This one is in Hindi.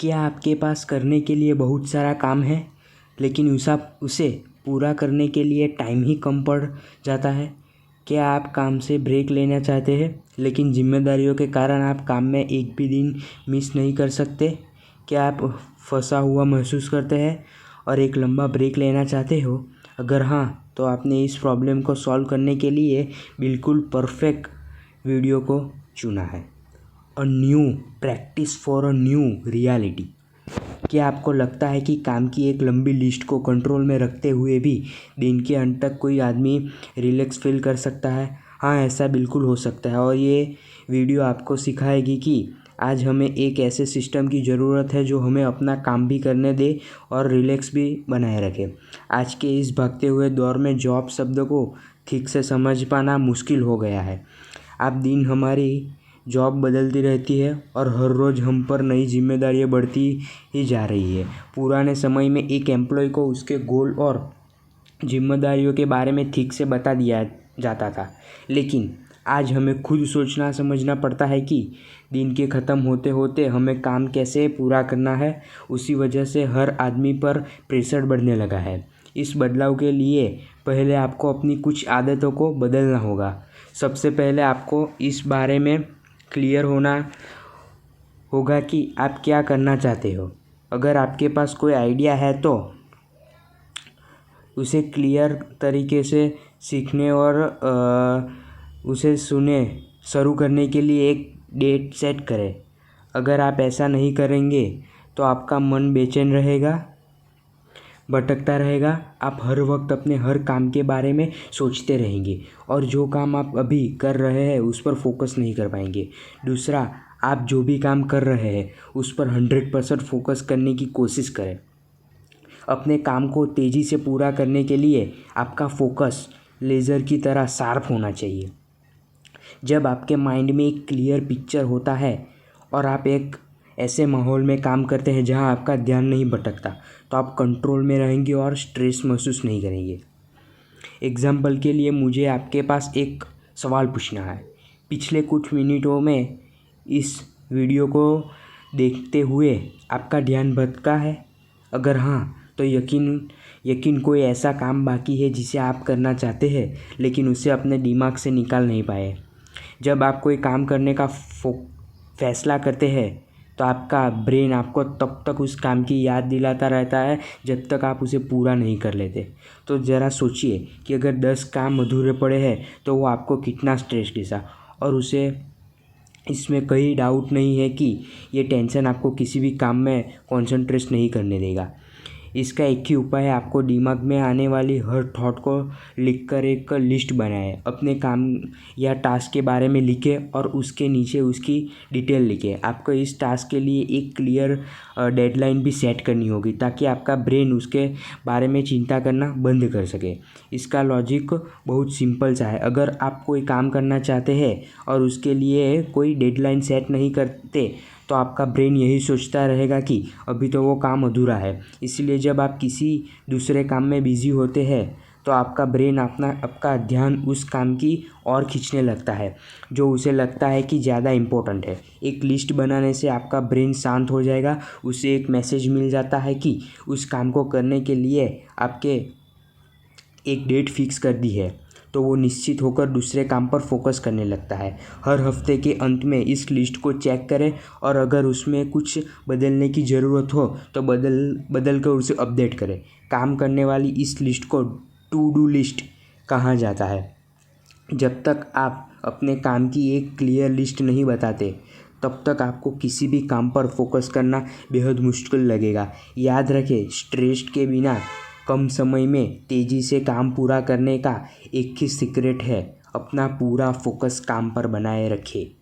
क्या आपके पास करने के लिए बहुत सारा काम है लेकिन उसे पूरा करने के लिए टाइम ही कम पड़ जाता है? क्या आप काम से ब्रेक लेना चाहते हैं लेकिन जिम्मेदारियों के कारण आप काम में एक भी दिन मिस नहीं कर सकते? क्या आप फंसा हुआ महसूस करते हैं और एक लंबा ब्रेक लेना चाहते हो? अगर हाँ, तो आपने इस प्रॉब्लम को सॉल्व करने के लिए बिल्कुल परफेक्ट वीडियो को चुना है। A new practice for a new reality. क्या आपको लगता है कि काम की एक लंबी लिस्ट को कंट्रोल में रखते हुए भी दिन के अंत तक कोई आदमी रिलैक्स फील कर सकता है? हाँ, ऐसा बिल्कुल हो सकता है और ये वीडियो आपको सिखाएगी कि आज हमें एक ऐसे सिस्टम की ज़रूरत है जो हमें अपना काम भी करने दे और रिलैक्स भी बनाए रखे। आज के इस भागते हुए दौर में जॉब शब्द को ठीक से समझ पाना मुश्किल हो गया है। आप दिन हमारी जॉब बदलती रहती है और हर रोज़ हम पर नई जिम्मेदारियां बढ़ती ही जा रही है। पुराने समय में एक एम्प्लॉय को उसके गोल और जिम्मेदारियों के बारे में ठीक से बता दिया जाता था, लेकिन आज हमें खुद सोचना समझना पड़ता है कि दिन के ख़त्म होते होते हमें काम कैसे पूरा करना है। उसी वजह से हर आदमी पर प्रेशर बढ़ने लगा है। इस बदलाव के लिए पहले आपको अपनी कुछ आदतों को बदलना होगा। सबसे पहले आपको इस बारे में क्लियर होना होगा कि आप क्या करना चाहते हो। अगर आपके पास कोई आइडिया है तो उसे क्लियर तरीके से सीखने और उसे शुरू करने के लिए एक डेट सेट करें। अगर आप ऐसा नहीं करेंगे तो आपका मन बेचैन रहेगा, भटकता रहेगा। आप हर वक्त अपने हर काम के बारे में सोचते रहेंगे और जो काम आप अभी कर रहे हैं उस पर फोकस नहीं कर पाएंगे। दूसरा, आप जो भी काम कर रहे हैं उस पर 100% फोकस करने की कोशिश करें। अपने काम को तेज़ी से पूरा करने के लिए आपका फोकस लेज़र की तरह शार्प होना चाहिए। जब आपके माइंड में एक क्लियर पिक्चर होता है और आप एक ऐसे माहौल में काम करते हैं जहां आपका ध्यान नहीं भटकता, तो आप कंट्रोल में रहेंगे और स्ट्रेस महसूस नहीं करेंगे। एग्जाम्पल के लिए मुझे आपके पास एक सवाल पूछना है। पिछले कुछ मिनटों में इस वीडियो को देखते हुए आपका ध्यान भटका है? अगर हाँ, तो यकीन कोई ऐसा काम बाकी है जिसे आप करना चाहते हैं लेकिन उसे अपने दिमाग से निकाल नहीं पाए। जब आप कोई काम करने का फैसला करते हैं तो आपका ब्रेन आपको तब तक उस काम की याद दिलाता रहता है जब तक आप उसे पूरा नहीं कर लेते। तो ज़रा सोचिए कि अगर 10 काम अधूरे पड़े हैं तो वो आपको कितना स्ट्रेस देगा। और उसे इसमें कोई डाउट नहीं है कि ये टेंशन आपको किसी भी काम में कॉन्सेंट्रेट नहीं करने देगा। इसका एक ही उपाय है, आपको दिमाग में आने वाली हर थॉट को लिखकर एक लिस्ट बनाएं। अपने काम या टास्क के बारे में लिखें और उसके नीचे उसकी डिटेल लिखें। आपको इस टास्क के लिए एक क्लियर डेडलाइन भी सेट करनी होगी ताकि आपका ब्रेन उसके बारे में चिंता करना बंद कर सके। इसका लॉजिक बहुत सिंपल सा है। अगर आप कोई काम करना चाहते हैं और उसके लिए कोई डेडलाइन सेट नहीं करते तो आपका ब्रेन यही सोचता रहेगा कि अभी तो वो काम अधूरा है। इसलिए जब आप किसी दूसरे काम में बिजी होते हैं तो आपका ब्रेन आपका ध्यान उस काम की ओर खींचने लगता है जो उसे लगता है कि ज़्यादा इम्पोर्टेंट है। एक लिस्ट बनाने से आपका ब्रेन शांत हो जाएगा। उसे एक मैसेज मिल जाता है कि उस काम को करने के लिए आपके एक डेट फिक्स कर दी है, तो वो निश्चित होकर दूसरे काम पर फोकस करने लगता है। हर हफ्ते के अंत में इस लिस्ट को चेक करें और अगर उसमें कुछ बदलने की ज़रूरत हो तो बदल कर उसे अपडेट करें। काम करने वाली इस लिस्ट को टू डू लिस्ट कहा जाता है। जब तक आप अपने काम की एक क्लियर लिस्ट नहीं बताते तब तक आपको किसी भी काम पर फोकस करना बेहद मुश्किल लगेगा। याद रखें, स्ट्रेस के बिना कम समय में तेज़ी से काम पूरा करने का एक ही सीक्रेट है, अपना पूरा फोकस काम पर बनाए रखें।